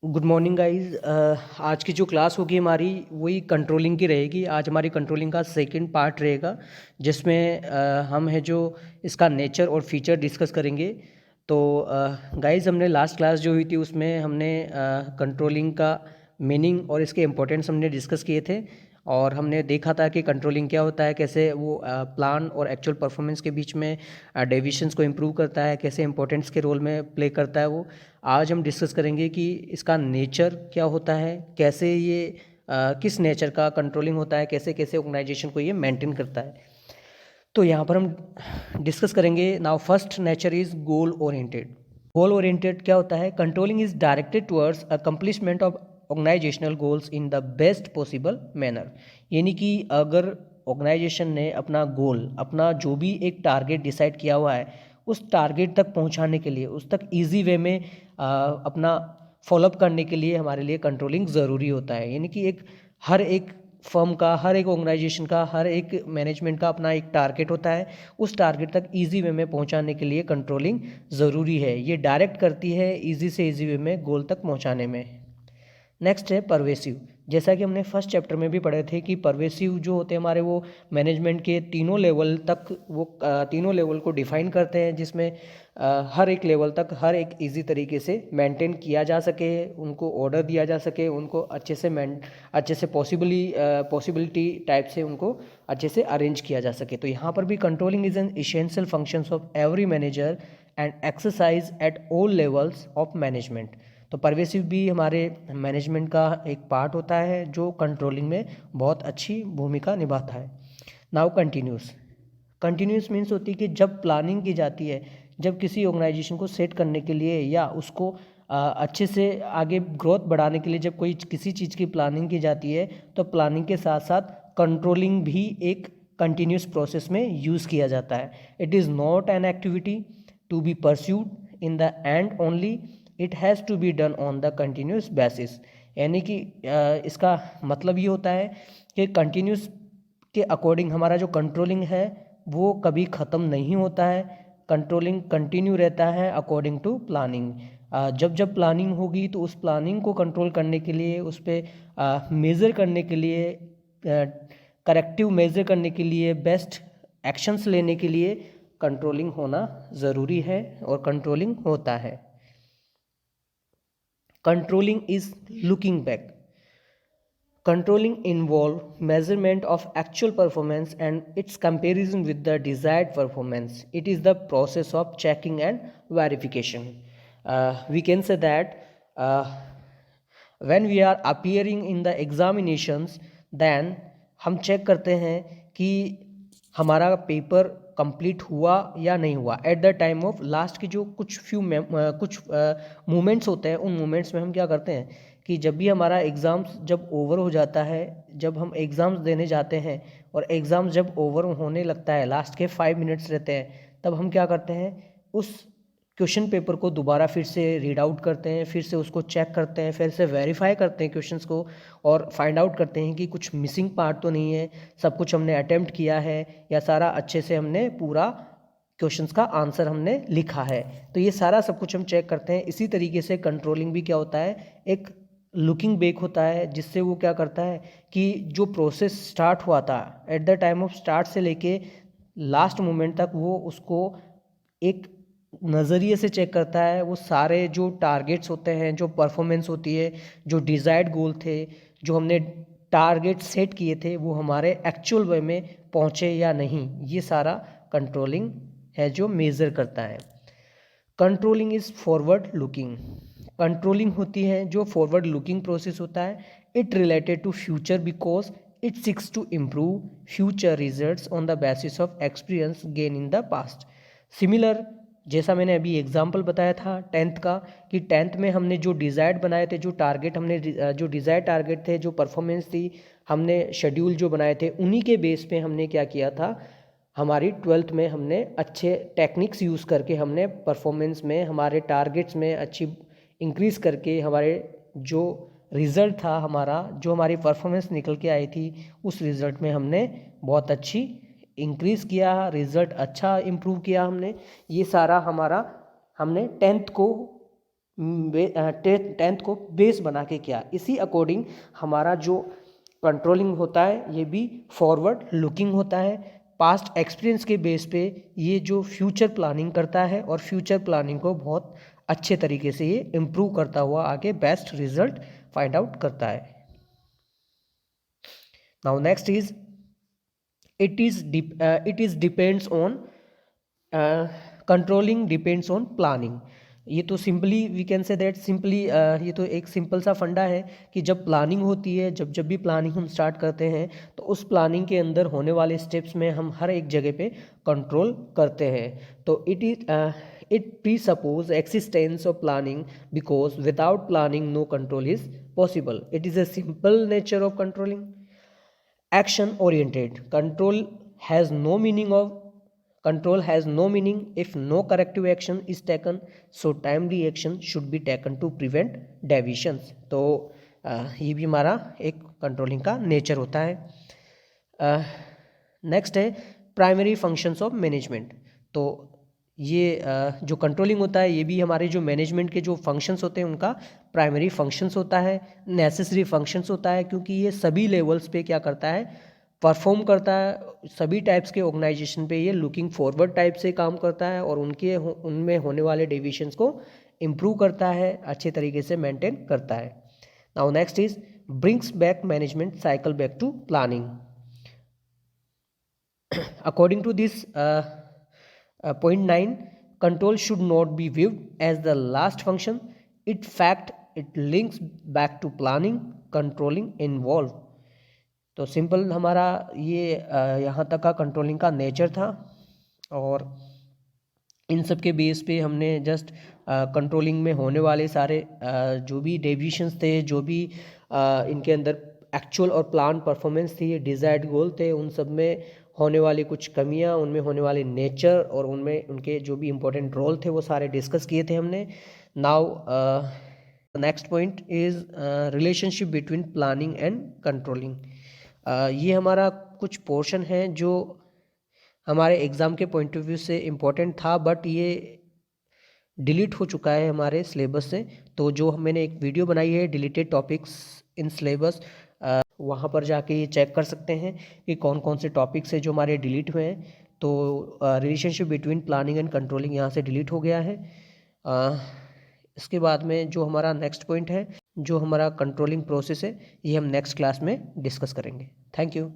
Good morning guys. आज की जो क्लास होगी हमारी वही कंट्रोलिंग की रहेगी। आज हमारी कंट्रोलिंग का सेकंड पार्ट रहेगा जिसमें हम है जो इसका नेचर और फीचर डिस्कस करेंगे। तो गाइस हमने लास्ट क्लास जो हुई थी उसमें हमने कंट्रोलिंग का मीनिंग और इसके इम्पोर्टेंस हमने डिस्कस किए थे और हमने देखा था कि कंट्रोलिंग क्या होता है, कैसे वो प्लान और एक्चुअल परफॉर्मेंस के बीच में डेविएशंस को इम्प्रूव करता है, कैसे इंपॉर्टेंस के रोल में प्ले करता है वो। आज हम डिस्कस करेंगे कि इसका नेचर क्या होता है, कैसे ये किस नेचर का कंट्रोलिंग होता है, कैसे कैसे ऑर्गेनाइजेशन को ये मेंटेन करता है। तो यहाँ पर हम डिस्कस करेंगे। Now first nature is goal oriented. Goal oriented क्या होता है? Controlling is directed towards accomplishment of organisational goals in the best possible manner. यानी कि अगर ऑर्गेनाइजेशन ने अपना गोल, अपना जो भी एक टारगेट डिसाइड किया हुआ है, उस टारगेट तक पहुंचाने के लिए, उस तक ईजी वे में अपना फॉलोअप करने के लिए हमारे लिए कंट्रोलिंग ज़रूरी होता है। यानी कि हर एक फर्म का, हर एक ऑर्गेनाइजेशन का, हर एक मैनेजमेंट का अपना एक टारगेट होता है। उस टारगेट तक ईजी वे में पहुंचाने के लिए कंट्रोलिंग ज़रूरी है। ये डायरेक्ट करती है ईजी से ईजी वे में गोल तक पहुंचाने में। नेक्स्ट है परवेसिव। जैसा कि हमने फर्स्ट चैप्टर में भी पढ़े थे कि परवेसिव जो होते हैं हमारे, वो मैनेजमेंट के तीनों लेवल तक, वो तीनों लेवल को डिफाइन करते हैं, जिसमें हर एक लेवल तक हर एक इजी तरीके से मेंटेन किया जा सके, उनको ऑर्डर दिया जा सके, उनको अच्छे से पॉसिबिलिटी टाइप से उनको अच्छे से अरेंज किया जा सके। तो यहाँ पर भी controlling is an essential functions of every manager and exercise at all levels of management. तो परवेसिव भी हमारे मैनेजमेंट का एक पार्ट होता है जो कंट्रोलिंग में बहुत अच्छी भूमिका निभाता है। Now continuous. कंटिन्यूस मीन्स होती है कि जब प्लानिंग की जाती है, जब किसी ऑर्गेनाइजेशन को सेट करने के लिए या उसको अच्छे से आगे ग्रोथ बढ़ाने के लिए जब कोई किसी चीज़ की प्लानिंग की जाती है, तो प्लानिंग के साथ साथ कंट्रोलिंग भी एक कंटिन्यूस प्रोसेस में यूज़ किया जाता है। It is not an activity to be pursued in the end only, it has to be done on the continuous basis. यानी कि इसका मतलब ये होता है कि कंटिन्यूस के अकॉर्डिंग हमारा जो कंट्रोलिंग है वो कभी ख़त्म नहीं होता है। कंट्रोलिंग कंटिन्यू रहता है अकॉर्डिंग टू प्लानिंग। जब जब प्लानिंग होगी तो उस प्लानिंग को कंट्रोल करने के लिए, उस पर मेज़र करने के लिए, करेक्टिव मेज़र करने के लिए, बेस्ट एक्शंस लेने के लिए कंट्रोलिंग होना ज़रूरी है और कंट्रोलिंग होता है। Controlling is looking back. Controlling involve measurement of actual performance and its comparison with the desired performance. It is the process of checking and verification. We can say that when we are appearing in the examinations, then हम check करते हैं कि हमारा paper complete हुआ या नहीं हुआ। At the time of last की जो कुछ मोमेंट्स होते हैं, उन मोमेंट्स में हम क्या करते हैं कि जब भी हमारा एग्ज़ाम्स जब ओवर हो जाता है, जब हम एग्ज़ाम्स देने जाते हैं और एग्ज़ाम्स जब ओवर होने लगता है, लास्ट के 5 मिनट्स रहते हैं, तब हम क्या करते हैं, उस क्वेश्चन पेपर को दोबारा फिर से रीड आउट करते हैं, फिर से उसको चेक करते हैं, फिर से वेरीफाई करते हैं क्वेश्चंस को और फाइंड आउट करते हैं कि कुछ मिसिंग पार्ट तो नहीं है, सब कुछ हमने अटेम्प्ट किया है या सारा अच्छे से हमने पूरा क्वेश्चंस का आंसर हमने लिखा है। तो ये सारा सब कुछ हम चेक करते हैं। इसी तरीके से कंट्रोलिंग भी क्या होता है, एक लुकिंग बैक होता है, जिससे वो क्या करता है कि जो प्रोसेस स्टार्ट हुआ था at the time of start से लेके लास्ट मोमेंट तक, वो उसको एक नज़रिए से चेक करता है। वो सारे जो टारगेट्स होते हैं, जो परफॉर्मेंस होती है, जो डिज़ायर्ड गोल थे, जो हमने टारगेट सेट किए थे, वो हमारे एक्चुअल वे में पहुँचे या नहीं, ये सारा कंट्रोलिंग है जो मेज़र करता है। Controlling is forward looking. Controlling होती है जो फॉरवर्ड लुकिंग प्रोसेस होता है। It related to future because it seeks to improve future results on the basis of experience gain in the past. Similar, जैसा मैंने अभी एग्जाम्पल बताया था 10th का, कि 10th में हमने जो डिज़ायर्ड बनाए थे, जो टारगेट हमने जो डिज़ायर्ड टारगेट थे, जो परफॉर्मेंस थी, हमने शेड्यूल जो बनाए थे, उन्हीं के बेस पे हमने क्या किया था, हमारी 12th में हमने अच्छे टेक्निक्स यूज़ करके हमने परफॉर्मेंस में, हमारे टारगेट्स में अच्छी इंक्रीज़ करके, हमारे जो रिज़ल्ट था हमारा, जो हमारी परफॉर्मेंस निकल के आई थी, उस रिज़ल्ट में हमने बहुत अच्छी इंक्रीज़ किया, रिज़ल्ट अच्छा इम्प्रूव किया हमने। ये सारा हमारा हमने 10th को टेंथ को बेस बना के किया। इसी अकॉर्डिंग हमारा जो कंट्रोलिंग होता है ये भी फॉरवर्ड लुकिंग होता है। पास्ट एक्सपीरियंस के बेस पे ये जो फ्यूचर प्लानिंग करता है और फ्यूचर प्लानिंग को बहुत अच्छे तरीके से ये इम्प्रूव करता हुआ आगे बेस्ट रिजल्ट फाइंड आउट करता है। Now next is it is depends on controlling depends on planning. ये तो simply we can say that simply ये तो एक सिंपल सा फंडा है कि जब प्लानिंग होती है, जब भी प्लानिंग हम स्टार्ट करते हैं तो उस प्लानिंग के अंदर होने वाले स्टेप्स में हम हर एक जगह पे कंट्रोल करते हैं। तो it presuppose existence of planning because without planning no control is possible. It is a simple nature of controlling. Action oriented control has no meaning if no corrective action is taken, so timely action should be taken to prevent deviations। तो ये भी हमारा एक controlling का nature होता है। Next है primary functions of management. तो ये जो कंट्रोलिंग होता है ये भी हमारे जो मैनेजमेंट के जो फंक्शंस होते हैं उनका प्राइमरी फंक्शंस होता है, नेसेसरी फंक्शंस होता है, क्योंकि ये सभी लेवल्स पे क्या करता है, परफॉर्म करता है। सभी टाइप्स के ऑर्गेनाइजेशन पे ये लुकिंग फॉरवर्ड टाइप से काम करता है और उनमें होने वाले डेविएशंस को इम्प्रूव करता है, अच्छे तरीके से मेंटेन करता है। Now next is brings back management cycle back to planning. According to this point 9, control should not be viewed as the last function. In fact, it links back to planning, controlling involved। तो simple हमारा ये यहाँ तक का controlling का nature था और इन सब के बेस पे हमने जस्ट कंट्रोलिंग में होने वाले सारे जो भी डेविएशंस थे, जो भी इनके अंदर एक्चुअल और प्लान परफॉर्मेंस थी, डिज़ायर्ड गोल थे, उन सब में होने वाली कुछ कमियां, उनमें होने वाले नेचर और उनमें उनके जो भी इम्पोर्टेंट रोल थे वो सारे डिस्कस किए थे हमने। Now next point is relationship between planning and controlling. ये हमारा कुछ पोर्शन है जो हमारे एग्ज़ाम के पॉइंट ऑफ व्यू से इम्पोर्टेंट था, बट ये डिलीट हो चुका है हमारे सिलेबस से। तो जो मैंने एक वीडियो बनाई है डिलीटेड टॉपिक्स इन सिलेबस, वहाँ पर जाके ये चेक कर सकते हैं कि कौन कौन से टॉपिक्स है जो हमारे डिलीट हुए हैं। तो relationship between planning and controlling यहाँ से डिलीट हो गया है। इसके बाद में जो हमारा नेक्स्ट पॉइंट है, जो हमारा कंट्रोलिंग प्रोसेस है, ये हम नेक्स्ट क्लास में डिस्कस करेंगे। Thank you.